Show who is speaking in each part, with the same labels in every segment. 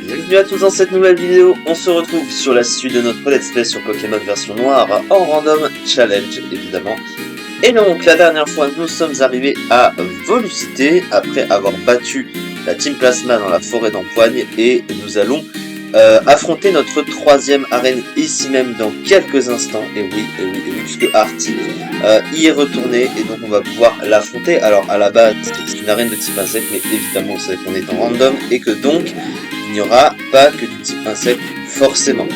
Speaker 1: Bienvenue à tous dans cette nouvelle vidéo, on se retrouve sur la suite de notre let's play sur Pokémon version noire en random challenge évidemment. Et donc la dernière fois nous sommes arrivés à Volucité après avoir battu la Team Plasma dans la forêt d'Empoigne et nous allons affronter notre troisième arène ici même dans quelques instants. Et oui, puisque Artie y est retourné et donc on va pouvoir l'affronter. Alors à la base c'est une arène de type insecte, mais évidemment vous savez qu'on est en random et que donc il n'y aura pas que du type insecte forcément.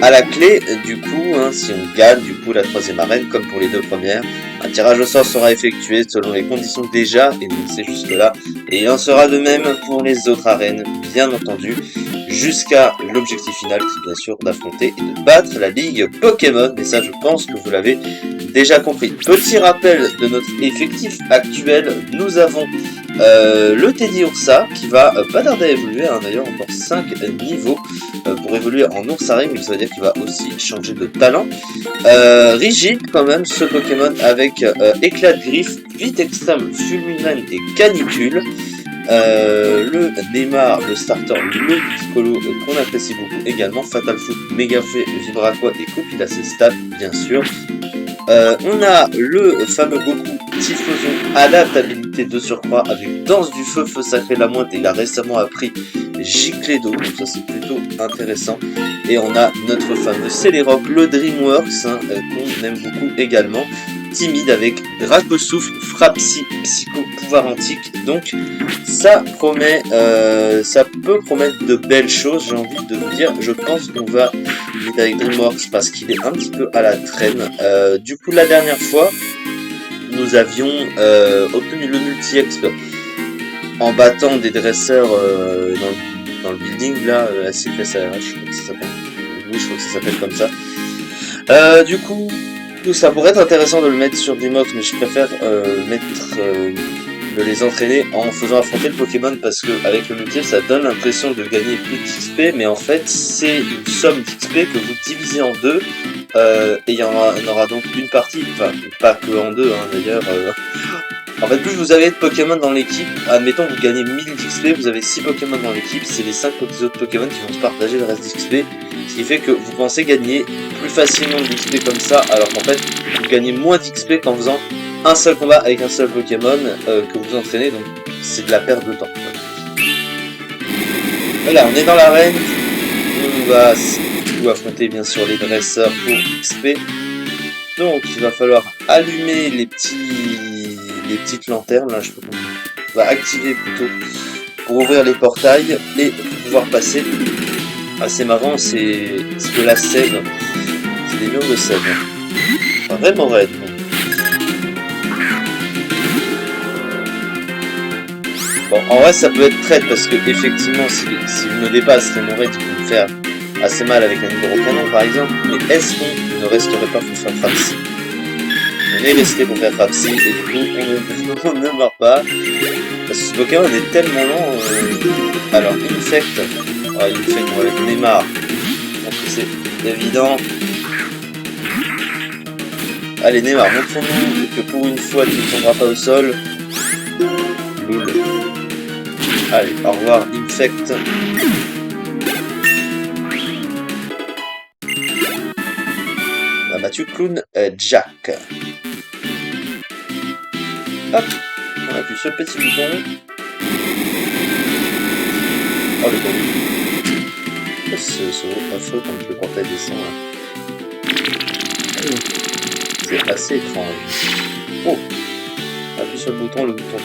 Speaker 1: À la clé, du coup, si on gagne du coup la troisième arène, comme pour les deux premières, un tirage au sort sera effectué selon les conditions déjà énoncées jusque là, et il en sera de même pour les autres arènes, bien entendu, jusqu'à l'objectif final qui est bien sûr d'affronter et de battre la ligue Pokémon, mais ça je pense que vous l'avez déjà compris. Petit rappel de notre effectif actuel, nous avons le Teddy Ursa qui va pas tarder à évoluer, d'ailleurs encore 5 niveaux pour évoluer en Ursaring, mais ça veut dire qu'il va aussi changer de talent. Rigide quand même ce Pokémon avec éclat de griffe, vite extrême, fulminant et canicule. Le Neymar, le starter, le Piccolo qu'on apprécie beaucoup également, Fatal Foot, Megafé, Vibraqua et Copil assez stable bien sûr. On a le fameux Goku Typhlosion, adaptabilité de surcroît avec Danse du Feu, Feu Sacré la Mointe, et il a récemment appris Giclée d'eau, donc ça c'est plutôt intéressant. Et on a notre fameux Celerock, le Dreamworks, qu'on aime beaucoup également. Timide avec Dracosouffle, Frapsy, Psycho, Pouvoir Antique. Donc ça promet, ça peut promettre de belles choses, j'ai envie de vous dire. Je pense qu'on va mettre avec Dreamworks parce qu'il est un petit peu à la traîne. Du coup la dernière fois, nous avions obtenu le multi-exp en battant des dresseurs dans le building là, la CFSARH, je crois que ça s'appelle. Oui, je crois que ça s'appelle comme ça. Du coup, ça pourrait être intéressant de le mettre sur Dreamworks, mais je préfère de les entraîner en faisant affronter le Pokémon parce que avec le multi ça donne l'impression de gagner plus d'XP, mais en fait c'est une somme d'XP que vous divisez en deux et il y en aura donc une partie, enfin pas que en deux d'ailleurs. En fait, plus vous avez de Pokémon dans l'équipe, admettons vous gagnez 1000 d'XP, vous avez 6 Pokémon dans l'équipe, c'est les 5 autres Pokémon qui vont se partager le reste d'XP, ce qui fait que vous pensez gagner plus facilement d'XP comme ça, alors qu'en fait, vous gagnez moins d'XP qu'en faisant un seul combat avec un seul Pokémon que vous entraînez, donc c'est de la perte de temps. Voilà, on est dans l'arène, on va affronter bien sûr les dresseurs pour XP, donc il va falloir allumer les petites lanternes, là je peux on va activer plutôt pour ouvrir les portails et pouvoir passer. C'est marrant, c'est de la sève, c'est des murs de sève, vraiment raide. Bon, en vrai ça peut être traite parce que effectivement si vous me dépassez mon raid, il peut me faire assez mal avec un numéro canon par exemple, mais est-ce qu'on ne resterait pas pour faire Frapsy? On est resté pour faire Frapsy et du coup on ne meurt pas parce que ce Pokémon est tellement lent. Alors Infect, on va avec Neymar, je pense que c'est évident. Allez Neymar, montre-nous que pour une fois tu ne tombera pas au sol. Loul. Allez, au revoir Infect. On a battu Clown Jack. Hop, on appuie sur le petit bouton. Oh le bon. Ce gros feu quand le portail descend là. C'est assez étrange. Oh, appuie sur le bouton courant.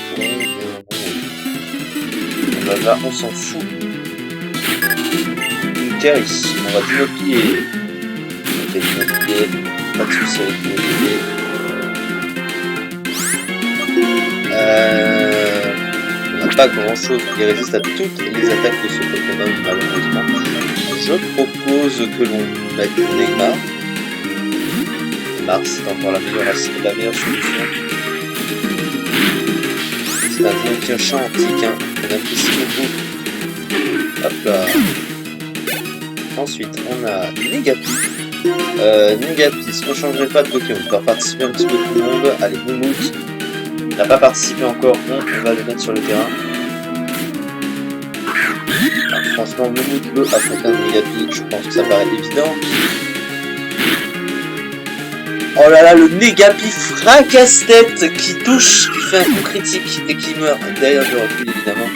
Speaker 1: Là, on s'en fout. Une carry, on va dinopier. Ok, dinopier. Pas de soucis avec dinopier. On n'a pas grand chose qui résiste à toutes les attaques de ce Pokémon malheureusement. Je propose que l'on mette Neymar. Neymar c'est encore la meilleure solution. C'est un piochant antique, on apprécie beaucoup. Hop là. Ensuite on a Negapi. Negapi, est-ce qu'on changerait pas de Pokémon? On va participer un petit peu tout le monde. Allez, Moumout. N'a pas participé encore, on va le mettre sur le terrain. Alors, franchement, Moumout peut affronter un Negapi, je pense que ça paraît évident. Oh là là, le Negapi fracasse-tête qui touche, qui fait un coup critique et qui meurt. Derrière, je recule évidemment.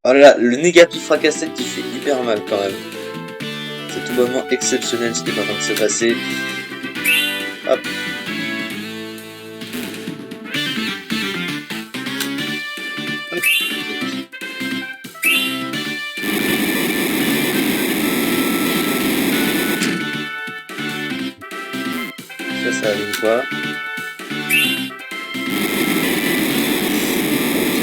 Speaker 1: Oh là là, le Negapi fracasse-tête qui fait hyper mal quand même. C'est tout bonnement exceptionnel ce qui est en train de se passer. Hop. Ça arrive quoi? Ok.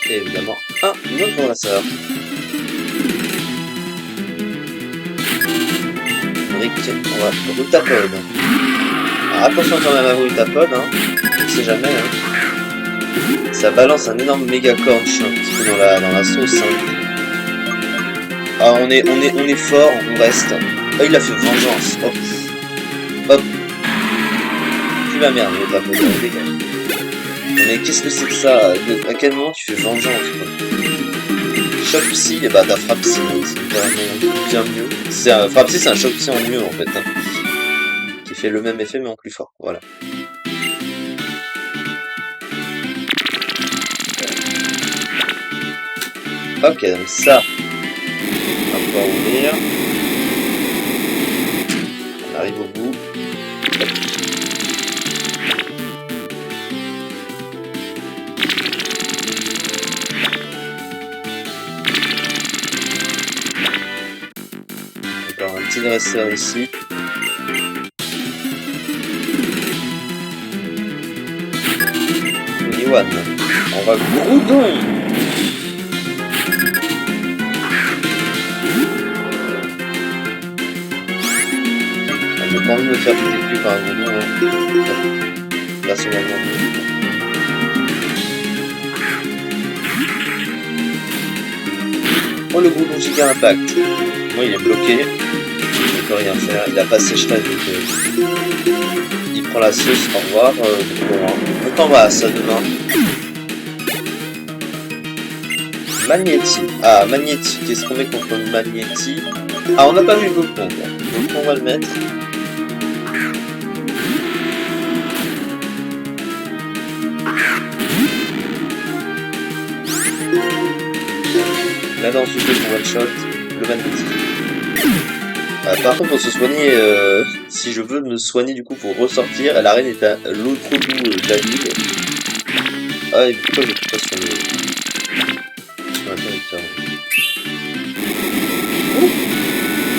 Speaker 1: Et évidemment, un autre brasseur. Rick, on va Routapod. Alors attention quand même à Routapod, hein. On sait jamais, hein. Ça balance un énorme méga cornch un petit peu dans la sauce, hein. Ah, on est fort, on reste. Oh, il a fait vengeance. Hop. Hop. Tu la merde, Routapod, dégage. Mais qu'est-ce que c'est que ça? À quel moment tu fais vengeance, quoi? Choc psy, et bah t'as frappe psy, c'est vraiment bien mieux. Frappe psy, c'est un choc psy en mieux en fait, hein, qui fait le même effet mais en plus fort, voilà. Ok, donc ça, on va pouvoir ouvrir. On arrive au bout. Encore un petit dresseur ici. Niwan. On va Groudon. J'ai pas envie de me faire péter plus par un Groudon. Hein. Là, c'est vraiment mieux. Oh, le Groudon giga impact. Moi, il est bloqué. Il peut rien faire. Il a pas sécheresse, donc il prend la sauce. Au revoir. On t'embrasse à demain. Magnéti. Ah, Magnéti. Qu'est-ce qu'on met contre Magnéti? Ah, on n'a pas vu le Gopon. Donc, on va le mettre. Là, dans ce jeu, on one shot le Magnéti. Par contre, pour se soigner, si je veux me soigner du coup pour ressortir, l'arène est à l'autre bout de la ville. Ah, et pourquoi je peux pas soigner?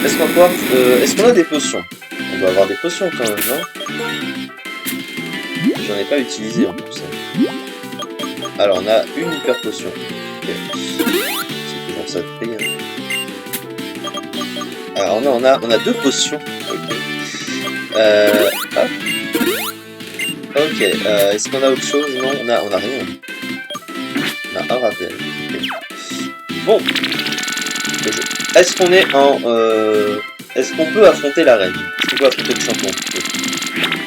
Speaker 1: Est-ce qu'on a des potions? On doit avoir des potions quand même, non? J'en ai pas utilisé en plus. Alors, on a une hyper potion. Okay. C'est toujours ça de prix. Hein. Alors on a deux potions. Ok. Hop. Ok. Est-ce qu'on a autre chose? Non, on a rien. On a un rappel. Okay. Bon. Est-ce qu'on est en est-ce qu'on peut affronter la reine? Est-ce qu'on peut affronter le champion?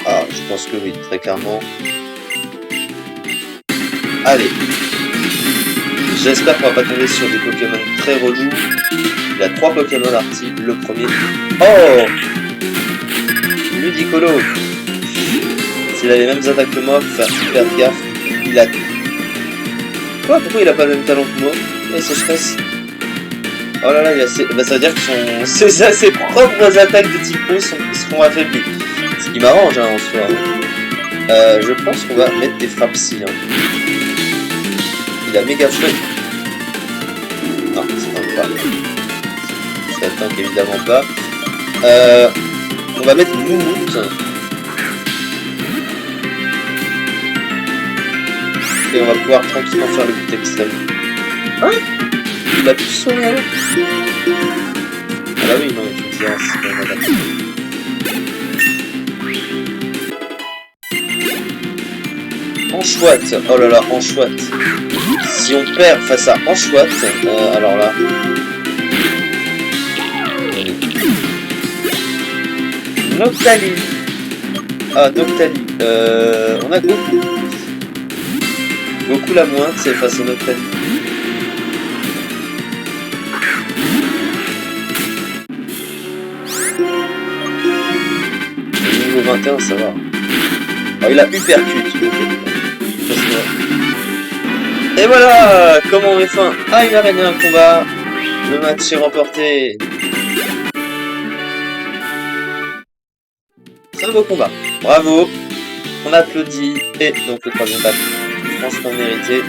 Speaker 1: Ah, je pense que oui, très clairement. Allez. J'espère qu'on va pas tomber sur des Pokémon très relous. Il a 3 Pokémon arty, le premier. Oh! Ludicolo! S'il a les mêmes attaques que moi, faut faire super gaffe. Il a... Quoi? Pourquoi il a pas le même talent que moi? Ouais, sécheresse. Oh là là, il a ses... Bah, ça veut dire que ses propres attaques de type eau seront affaiblies. Ce qui m'arrange, hein, en soi. Je pense qu'on va mettre des frappes psy. Hein. Il a méga feu. Non, c'est pas. Ça tank évidemment pas. On va mettre Moumout. Et on va pouvoir tranquillement faire le but extrême. Hein? Il a pu se soigner alors? Ah bah oui, non, il faut dire, c'est pas mal. Anchouette. Oh là là, Anchouette. Si on perd face à Anchouette, alors là... Noctali. Ah, Noctali. On a Goku. Goku la moins, c'est face à Noctali. Niveau 21, ça va. Oh, il a Hypercute. Et voilà, comment on met fin à une arène et un combat. Le match est remporté. Très beau combat. Bravo. On applaudit. Et donc le troisième match, franchement mérité.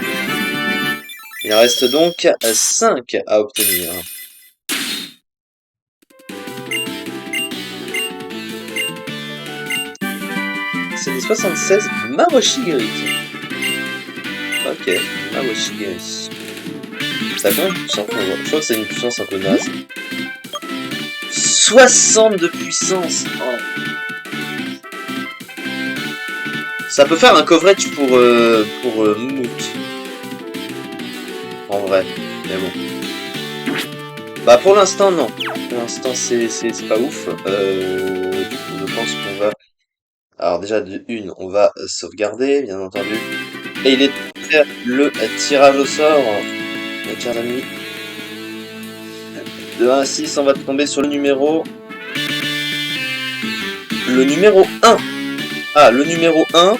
Speaker 1: Il en reste donc 5 à obtenir. C'est des 76 Maroshigiri. Ok, Maroshigiri. Ça fait une puissance, je crois que c'est une puissance un peu naze. 60 de puissance. Oh. Ça peut faire un coverage pour Moumout. En vrai, mais bon. Bah pour l'instant non. Pour l'instant c'est pas ouf. Du coup je pense qu'on va... Alors déjà de une, on va sauvegarder, bien entendu. Et il est prêt le tirage au sort. Mon cher ami. De 1 à 6, on va tomber sur le numéro... Le numéro 1. Ah, le numéro 1.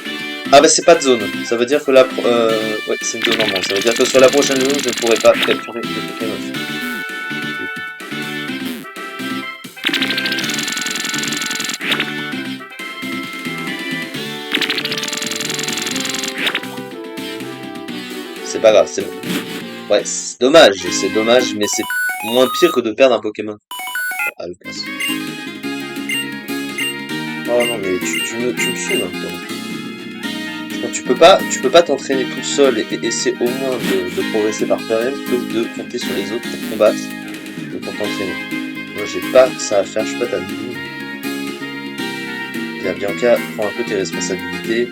Speaker 1: Ah bah c'est pas de zone. Ça veut dire que la... ouais, c'est une zone normale. Ça veut dire que sur la prochaine zone, je ne pourrai pas capturer les Pokémon. C'est pas grave, c'est... Ouais, c'est dommage, mais c'est moins pire que de perdre un Pokémon. Ah, le casse. Oh non, mais tu me saoules un peu. Tu peux pas t'entraîner tout seul et essayer au moins de progresser par toi-même plutôt que de compter sur les autres pour combattre et pour t'entraîner. Moi, j'ai pas ça à faire, je suis pas ta vie. Bianca, prends un peu tes responsabilités.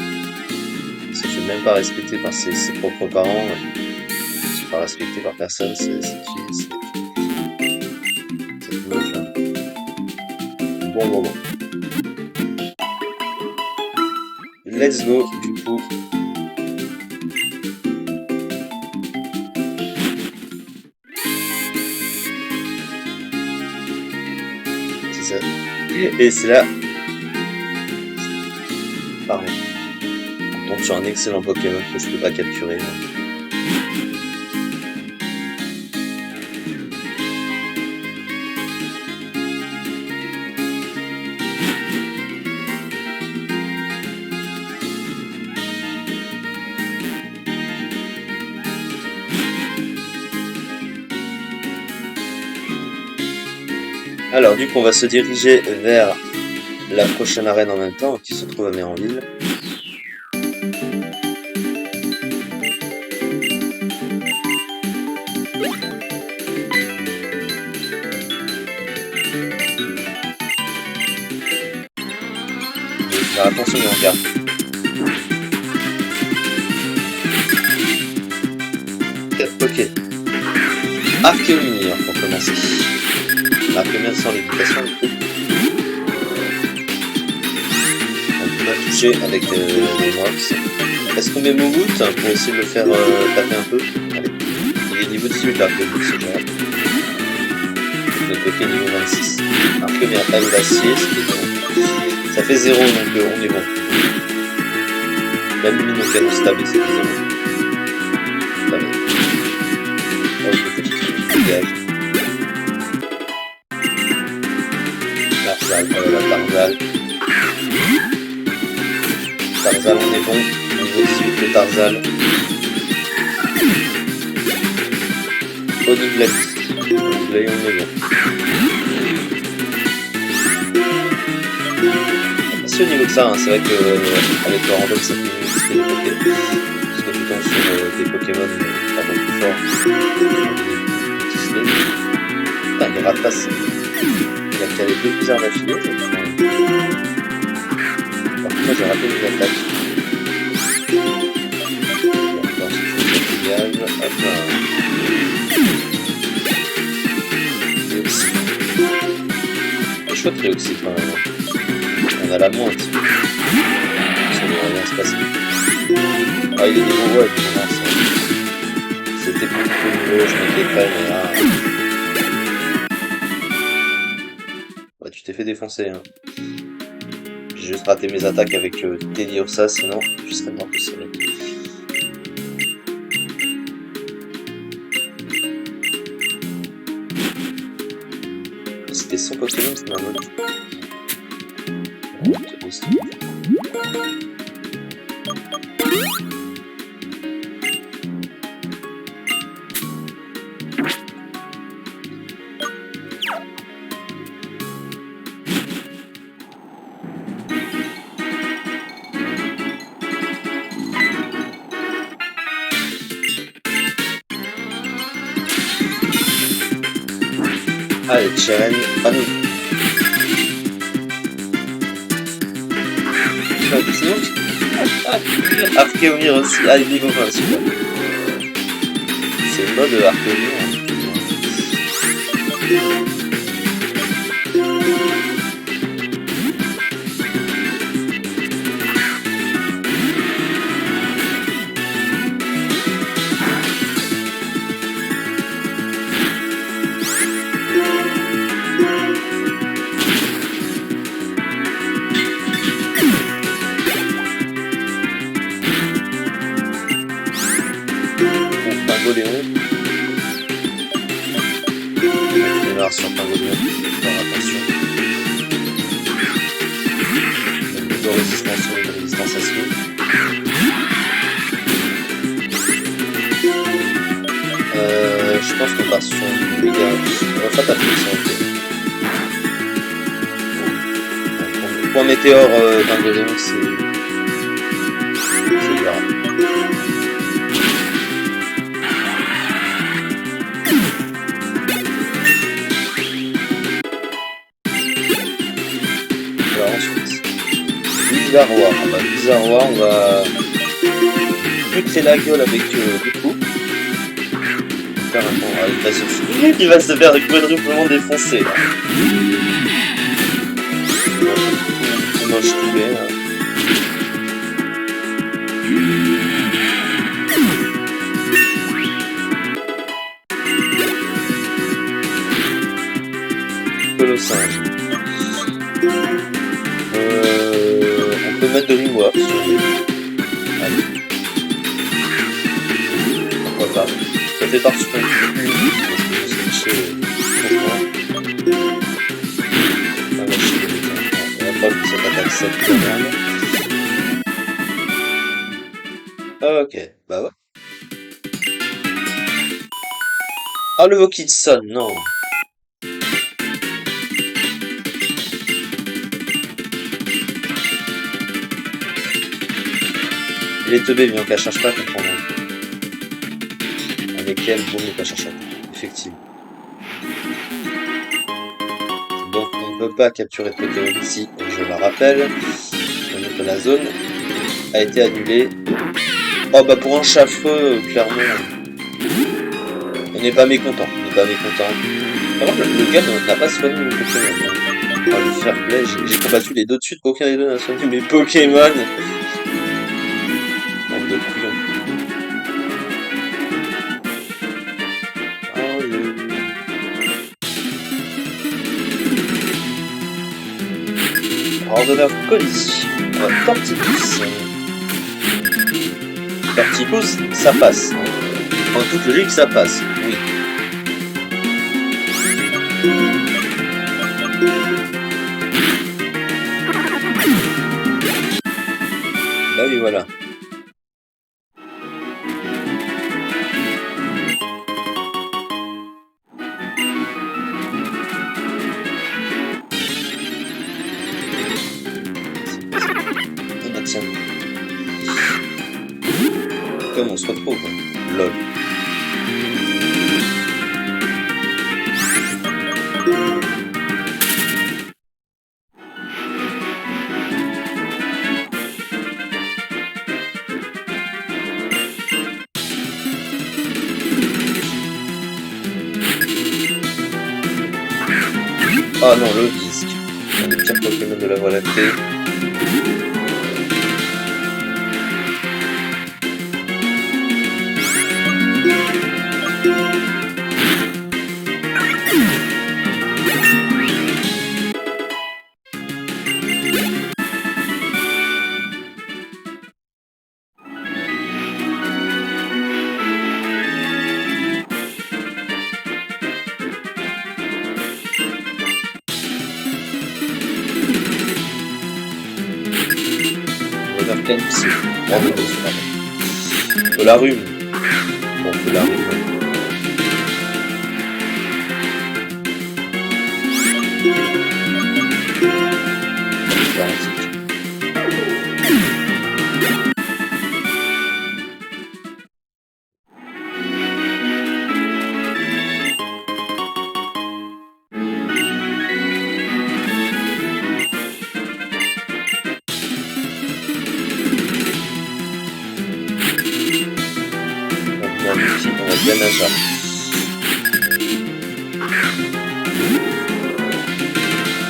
Speaker 1: Si tu n'es même pas respecté par ses propres parents, tu ne pas respecté par personne, c'est moche, hein. Bon. Let's go, du coup. C'est ça. Et c'est là. Pardon. On tombe sur un excellent Pokémon que je peux pas capturer. Alors du coup on va se diriger vers la prochaine arène en même temps qui se trouve à Méranville. Faire attention les regards. Ok. Archéomir pour commencer. Archéomir sans l'éducation du coup. On peut toucher avec les Mox. Est-ce qu'on met Moumout pour essayer de le faire taper un peu? Allez. Il est niveau 18 l'Archéomir, c'est génial. Notre Poké niveau 26. Archéomir à l'acier, c'est bon. Ça fait 0 donc on est bon. Même lui nos canons stable c'est 0. Très bien. Oh, le petit dégage. Tarzal, Tarzal. Tarzal, on est bon. Niveau 18 le Tarzal. Onigladi. Onigladi, on est bon. Au niveau de ça, hein, c'est vrai que avec le random ça peut risquer de bloquer. Parce que tout le temps sur des Pokémon pas beaucoup forts. Putain, il ratasse. Il a calé 2 bizarres d'affilée. Par contre, moi j'ai raté une attaque. Hop là. Léoxy. C'est chouette Léoxy quand même. On a la mointe. Ça devrait bien se passer. Ah, il est niveau, ouais, pour moi, c'était beaucoup plus nouveau, je m'étais fait, mais là. Ouais, tu t'es fait défoncer, hein. J'ai juste raté mes attaques avec Teddy Ursa, sinon je serais mort de soleil. C'était son Pokémon, c'est ma mode. Allez, challenge à nous. Archéomir aussi. Ah, il est niveau 20, super. C'est le mode Archéomir. Pingoléon. On démarre sur Pingoléon. Faire attention. De résistance sur une résistance à ciel. Je pense qu'on part sur une méga. On va faire taper ça. Point météore Pingoléon, c'est grave. Bizarroir, Bizarroir, on va puter la gueule avec du coup. Carrément, il va se faire quadruplement défoncer là. Moi je trouvais là. Colossinge. On peut mettre de Ringwap si on veut. Allez. Pourquoi pas. Ça fait partie d'un petit peu plus parce que je suis chez pourquoi. On va chier les gens. On va pas que cette attaque 7 quand même. Ok, bah ouais. Ah, le Vokitson, non. Les teubés, bien qu'à cherche pas à comprendre. Avec elle, vaut mieux pas chercher. Effectivement. Donc on ne peut pas capturer de Pokémon ici, je le rappelle. Donc la zone a été annulée. Oh bah pour un chafreux, clairement. On n'est pas mécontent. On n'est pas mécontent. Par contre, le gars n'a pas soigné mon Pokémon. Oh, le fair play, j'ai combattu les deux de suite, aucun des deux n'a soigné mes Pokémon. De couillon. Randonneur colis. Tortipus. Tortipus, ça passe. En toute logique, ça passe. Oui. Bah oui, voilà. Comme on se retrouve, lol. Ah non, le disque. Le pire Pokémon de la Voie lactée. Psy. Polarum. Bon, Polarum. On va bien agir.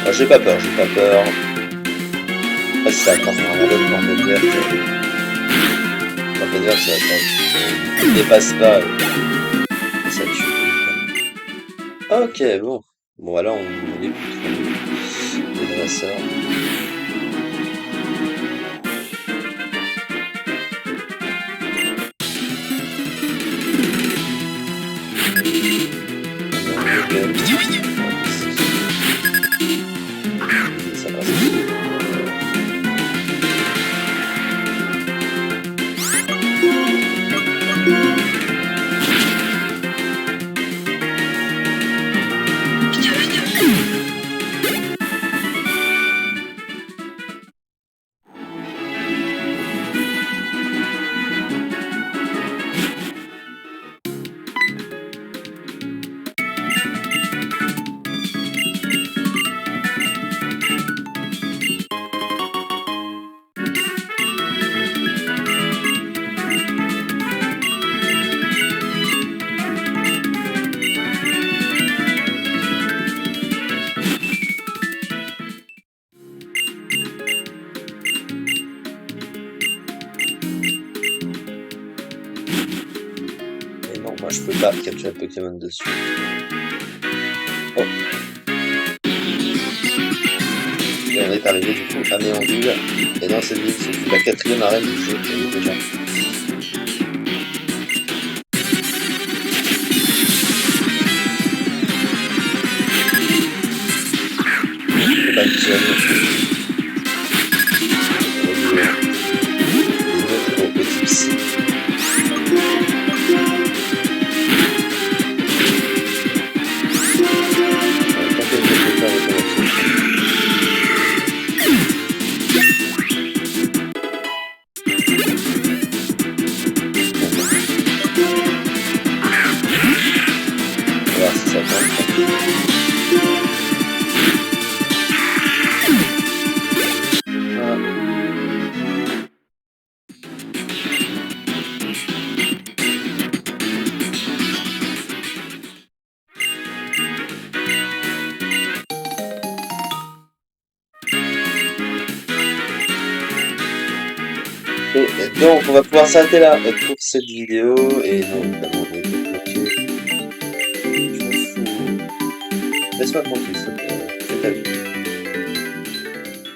Speaker 1: Ah, j'ai pas peur, j'ai pas peur. Ah, ça attend un random tempête verte. Tempête verte, ça attend. Il dépasse pas. Ça tue. Ok, bon. Bon, voilà, on est plus les dresseurs. Ça passe. Moi je peux pas capturer le Pokémon dessus. Oh. Et on est arrivé du coup à Méandule. Et dans cette ville, c'est la 4e arène du jeu déjà. Et bah nickel. Au petit psy. Et donc on va pouvoir s'arrêter là pour cette vidéo. Et non, évidemment, on va bloquer. Je m'en fous. Laisse-moi tranquille, fais ta vie.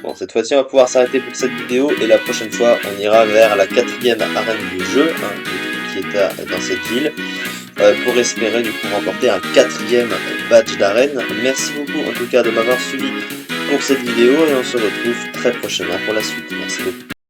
Speaker 1: Bon, cette fois-ci on va pouvoir s'arrêter pour cette vidéo. Et la prochaine fois on ira vers la 4e arène du jeu, qui est dans cette ville, pour espérer du coup remporter un 4e badge d'arène. Merci beaucoup en tout cas de m'avoir suivi pour cette vidéo. Et on se retrouve très prochainement pour la suite. Merci beaucoup.